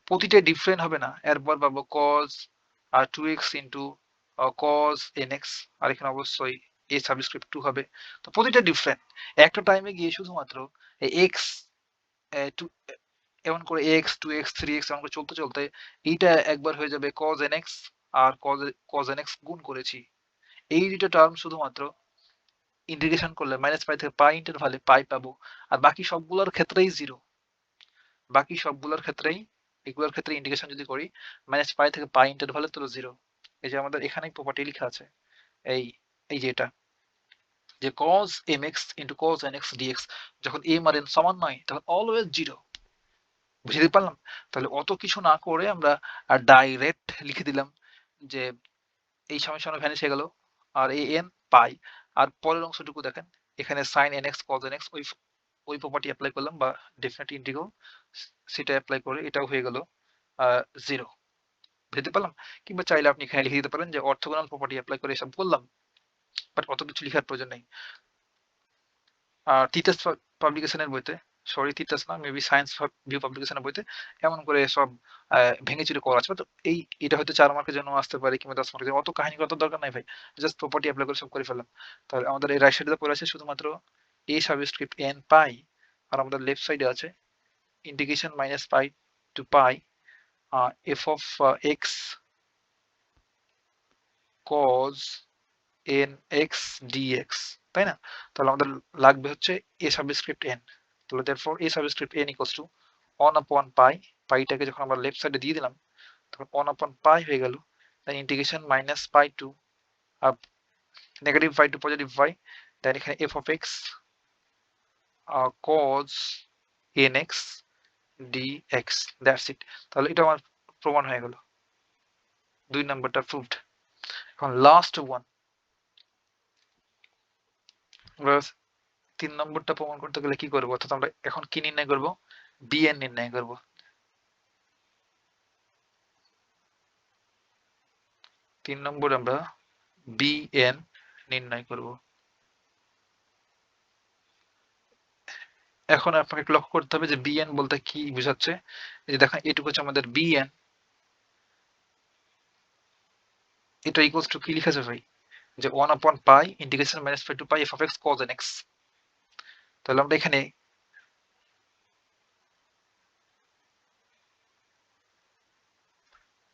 প্রতিটা ডিফারেন্ট হবে না? এরপর পাবো cos 2x into cos nx, আর এখানে অবশ্যই a সাবস্ক্রিপ্ট 2 হবে। তো প্রতিটা ডিফারেন্ট, একটা টাইমে গিয়ে শুধুমাত্র x এমন করে x 2x 3x এমন করে চলতে চলতে এইটা একবার হয়ে যাবে cos nx, আর cos nx গুণ করেছি, এই দুটো টার্ম শুধুমাত্র ইন্টিগ্রেশন করলে মাইনাস পাই থেকে পাই ইন্টারভালে পাই পাবো। আর বাকি সবগুলোর ক্ষেত্রেই জিরো, বাকি সবগুলোর ক্ষেত্রেই, এগুলোর ক্ষেত্রে ইন্টিগ্রেশন যদি করি মাইনাস পাই থেকে পাই ইন্টারভালে তো জিরো। এই যে আমাদের এখানেই প্রপার্টি লেখা আছে, এই এই যে এটা, যে cos mx into cos nx dx যখন m আর n সমান নয় তখন অলওয়েজ জিরো। বুঝতে পারলাম? তাহলে অত কিছু না করে আমরা ডাইরেক্ট লিখে দিলাম যে এই সামেশন ভ্যানিশ হয়ে গেল, আর এ এন পাই। আর পরের অংশটুকু দেখেন, এখানে সাইন nx cos nx ওই প্রপার্টি অ্যাপ্লাই করলাম, বা ডেফিনেট ইন্টিগ্রাল সেটা অ্যাপ্লাই করে এটাও হয়ে গেল জিরো। বুঝতে পারলাম? কিংবা চাইলে আপনি এখানে লিখে দিতে পারেন যে অর্থোগোনাল প্রপার্টি অ্যাপ্লাই করে এসব বললাম, বাট অত কিছু লেখার প্রয়োজন নেই। তিতাস পাবলিকেশনের বইতে, সরি তিতাস না, মেবি সায়েন্স ভিউ পাবলিকেশনের বইতে এমন করে সব ভেঙে চুরে করা আছে। তো এটা হয়তো 4 মার্কের জন্য আসতে পারে কিংবা 10 মার্কের জন্য, অত কাহিনী করার দরকার নাই ভাই। জাস্ট প্রপার্টি অ্যাপ্লাই করে সব করে ফেললাম। তাহলে আমাদের এই রাইট সাইডে পড়ে আছে শুধুমাত্র a সাবস্ক্রিপ্ট n পাই, আর আমাদের লেফট সাইডে আছে integration minus pi to pi f of x cos nx dx, তাই না? তাহলে আমাদের লাগবে হচ্ছে a সাবস্ক্রিপ্ট n। তাহলে therefore a subscript n equals to 1 upon pi, পাইটাকে যখন আমরা লেফট সাইডে দিয়ে দিলাম তখন 1 upon pi হয়ে গেল, then integration minus pi to negative pi to positive pi, then এখানে f of x cos nx dx, that's it. তাহলে এটা আমার প্রমাণ হয়ে গেল, 2 নাম্বারটা প্রুভড। এখন লাস্ট ওয়ান, 3 নম্বরটা প্রমাণ করতে গেলে কি করবো? অর্থাৎ আমরা এখন কি নির্ণয় করব? bn নির্ণয় করব। 3 নম্বর আমরা bn নির্ণয় করব। এখন আপনাকে একটু লক্ষ্য করতে হবে যে bn বলতে কি বোঝাচ্ছে। এই যে দেখেন এটুকু হচ্ছে আমাদের bn, এটা ইকুয়ালস টু কি লিখেছে ভাই? যে 1 upon pi integration minus pi to pi f of x cos nx। তাহলে আমরা এখানে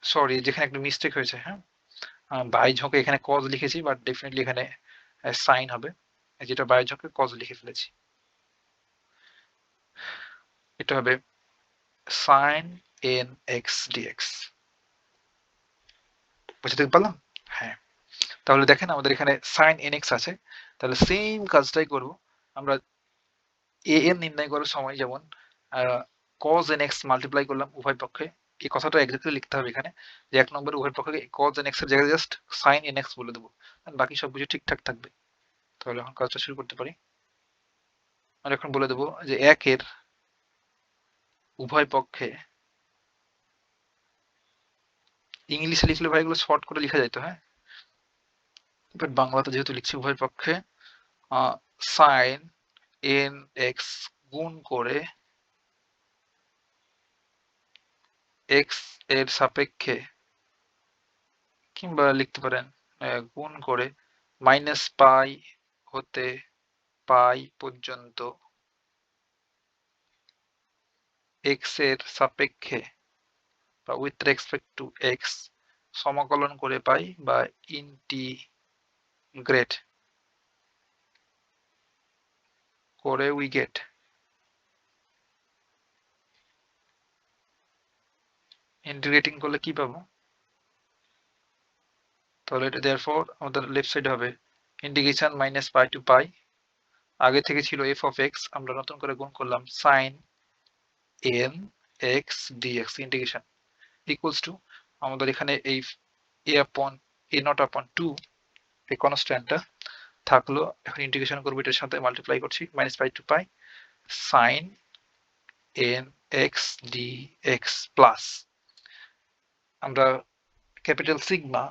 সরি, যেখানে একটু মিস্টেক হয়েছে, হ্যাঁ, বাই ঝোঁকে এখানে cos লিখেছি, বাট ডেফিনেটলি এখানে সাইন হবে, যেটা বাই ঝোঁকে cos লিখে ফেলেছি। এটা হবে sin nx dx। বুঝতে পারলাম? হ্যাঁ। তাহলে দেখেন আমাদের এখানে sin nx আছে, তাহলে সেম কাজটাই করব আমরা। an নির্ণয় করার সময় যেমন cos nx মাল্টিপ্লাই করলাম উভয় পক্ষে, এই কথাটা এক্স্যাক্টলি লিখতে হবে এখানে, যে 1 নম্বরে উভয় পক্ষকে cos nx এর জায়গায় জাস্ট sin nx বলে দেবো, বাকি সবকিছু ঠিকঠাক থাকবে। তাহলে এখন কাজটা শুরু করতে পারি। আর এখন বলে দেবো যে 1 এর উভয় পক্ষে, ইংলিশে লিখলে ভাই এগুলো শর্ট করে লেখা যেত, হ্যাঁ, বাট বাংলাতে যেহেতু লিখছি, উভয় পক্ষে sin nx গুণ করে x এর সাপেক্ষে, কিংবা লিখতে পারেন গুণ করে মাইনাস পাই হতে পাই পর্যন্ত x এর সাপেক্ষে বা উইথ রেসপেক্ট টু x সমাকলন করে পাই বা ইন্টিগ্রেট করে উই গেট। ইন্টিগ্রেটিং করলে কি পাবো? তাহলে এটা দেয়ারফর আমাদের লেফট সাইডে হবে ইন্টিগ্রেশন মাইনাস পাই টু পাই, আগে থেকে ছিল f অফ x, আমরা নতুন করে গুণ করলাম sin n x dx integration equals to, আমাদের এখানে এই a আপন a নট আপন 2 এই কনস্ট্যান্টটা থাকলো, এখন ইন্টিগ্রেশন করব এটার সাথে মাল্টিপ্লাই করছি minus pi to pi sin n x dx plus আমরা ক্যাপিটাল সিগমা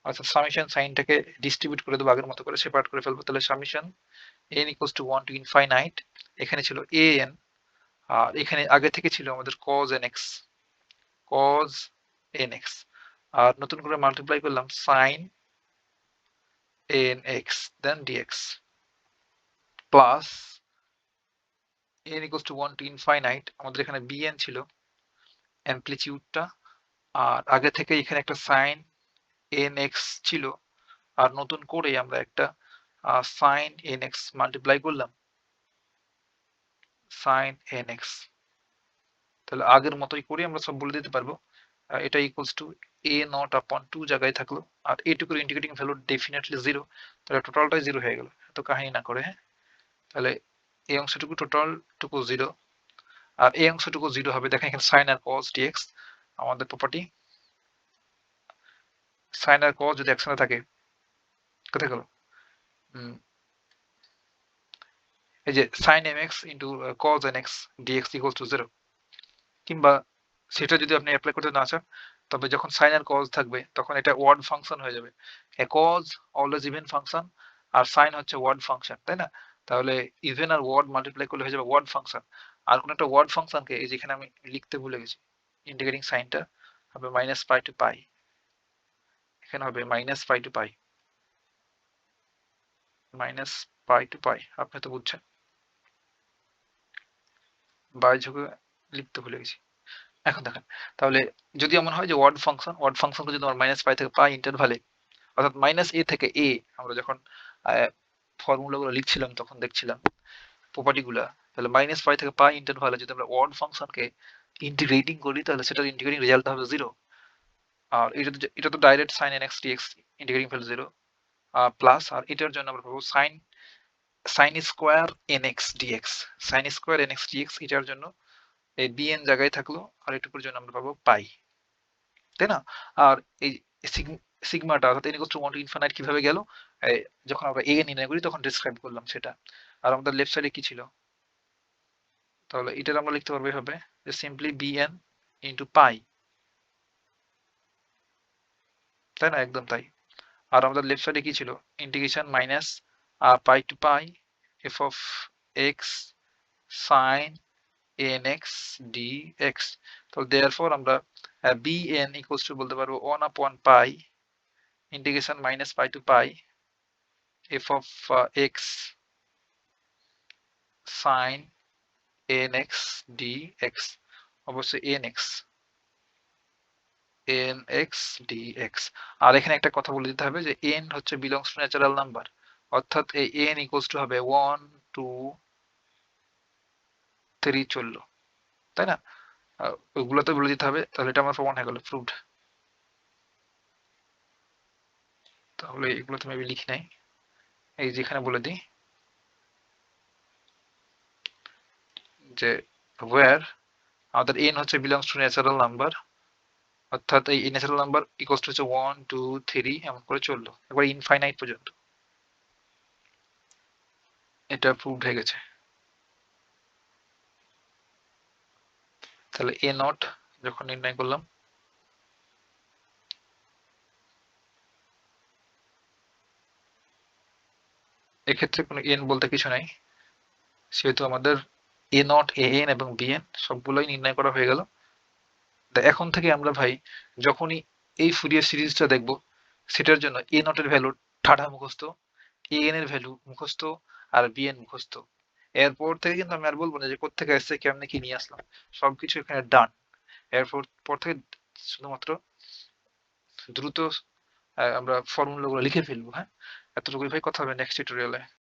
অর্থাৎ সামেশন সাইনটাকে ডিস্ট্রিবিউট করে দেবো, আগের মতো করে সেপারেট করে ফেলবো। তাহলে summation n equals to 1 to infinite, এখানে ছিল an, আর এখানে আগে থেকে ছিল আমাদের cos nx, আর নতুন করে মাল্টিপ্লাই করলাম sin nx then dx plus n equals to 1 to infinite, আমাদের এখানে bn ছিল অ্যামপ্লিটিউডটা, আর আগে থেকে এখানে একটা sin nx ছিল, আর নতুন করে আমরা একটা sin nx মাল্টিপ্লাই করলাম sin nx, তাহলে আগের মতোই করে আমরা সব বলে দিতে পারবো। এটা ইকুয়ালস টু a নট আপন 2 জায়গায় থাকলো, আর এইটুকুর ইন্টিগ্রেটিং ভ্যালু ডেফিনেটলি 0, তাহলে টোটালটাই 0 হয়ে গেল, এত কাহিনী না করে, হ্যাঁ। তাহলে এই অংশটুকু টোটাল টুকু 0, আর এই অংশটুকু 0 হবে। দেখেন এখানে sin আর cos dx, আমাদের প্রপার্টি sin আর cos যদি একসাথে থাকে, কোথায় গেল, এই যে sin mx into cos nx dx equals to 0, কিংবা সেটা যদি আপনি অ্যাপ্লাই করতে না চান, তবে যখন sin আর cos থাকবে তখন এটা ওয়ার্ড ফাংশন হয়ে যাবে, cos অলওয়েজ ইভেন ফাংশন আর sin হচ্ছে ওয়ার্ড ফাংশন, তাই না? তাহলে ইভেন আর ওয়ার্ড মাল্টিপ্লাই করলে হয়ে যাবে ওয়ার্ড ফাংশন। আর কোন একটা ওয়ার্ড ফাংশনকে এই যেখানে আমি লিখতে ভুলে গেছি, ইন্টিগ্রেটিং সাইনটা হবে মাইনাস পাই টু পাই, এখানে হবে minus pi to pi, minus pi to পাই, আপনি তো বুঝছেন, বাই ঝুঁকে লিখতে ভুলে গেছি। এখন দেখেন, তাহলে যদি এমন হয় যে ওয়ার্ড ফাংশনকে যদি আমার মাইনাস পাই থেকে পাই ইন্টারভালে, অর্থাৎ মাইনাস এ থেকে এ, আমরা যখন ফর্মুলাগুলো লিখছিলাম তখন দেখছিলাম প্রপার্টিগুলা, তাহলে মাইনাস পাই থেকে পাই ইন্টারভালে যদি আমরা ওয়ার্ড ফাংশনকে ইন্টিগ্রেটিং করি, তাহলে সেটার ইন্টিগ্রেটিং রেজাল্ট হবে 0, আর এটা তো direct sin nx dx integrating value 0 plus, আর এটার জন্য আমরা পাবো sin square nx dx, sin square nx dx, এটার জন্য এই bn জায়গায় থাকলো, আর এটুকুর জন্য আমরা পাবো পাই, তাই না? আর এই সিগমাটা অর্থাৎ n equals to 1 to infinite কিভাবে গেল, যখন আমরা a নির্ণয় করি তখন ডিসক্রাইব করলাম সেটা। আর আমাদের লেফট সাইডে কি ছিল, তাহলে এটার আমরা লিখতে পারবো এভাবে যে সিম্পলি bn ইনটু পাই, তাই না? একদম তাই। আর আমাদের লেফট সাইডে কি ছিল, integration minus pi to pi f of x sin nx dx, তো therefore আমরা bn equals to বলতে পারবো 1 upon pi integration minus pi to pi f of x sin nx dx, অবশ্যই nx dx। আর এখানে একটা কথা বলে দিতে হবে যে n হচ্ছে বিলংস টু ন্যাচারাল নাম্বার, অর্থাৎ এই n ইকুয়ালস টু হবে 1 2 3 চললো, তাই না? ওইগুলোতে বলে দিতে হবে, তাহলে এটা আমার প্রমাণ হয়ে গেল, প্রুভড। তাহলে এগুলো তো মেবি লিখি নাই, এই যেখানে বলে দিই যে where আমাদের n হচ্ছে বিলংস টু ন্যাচারাল নাম্বার, অর্থাৎ এই ন্যাচারাল নাম্বার ইকুয়ালস টু হচ্ছে 1 2 3 এমন করে চললো একবার ইনফাইনাইট পর্যন্ত। এটা প্রুভড হয়ে গেছে। তাহলে a নট যখন নির্ণয় করলাম, এক্ষেত্রে কোনো n বলতে কিছু নাই, সেহেতু আমাদের a নট, an এবং bn সবগুলোই নির্ণয় করা হয়ে গেল। এখন থেকে আমরা ভাই যখনই এই ফুরিয়ার সিরিজটা দেখব, সেটার জন্য a নট এর ভ্যালু ঠাডা মুখস্থ, an এর ভ্যালু মুখস্থ, আর bn মুখস্থ। এরপর থেকে কিন্তু আমি আর বলবো না যে কোত্থেকে আসছে, কেমনে কি নিয়ে আসলাম, সবকিছু এখানে ডান। এরপর পর থেকে শুধুমাত্র দ্রুত আমরা ফর্মুলা গুলো লিখে ফেলবো। হ্যাঁ, এতটুকুই ভাই, কথা হবে নেক্সট টিউটোরিয়ালে।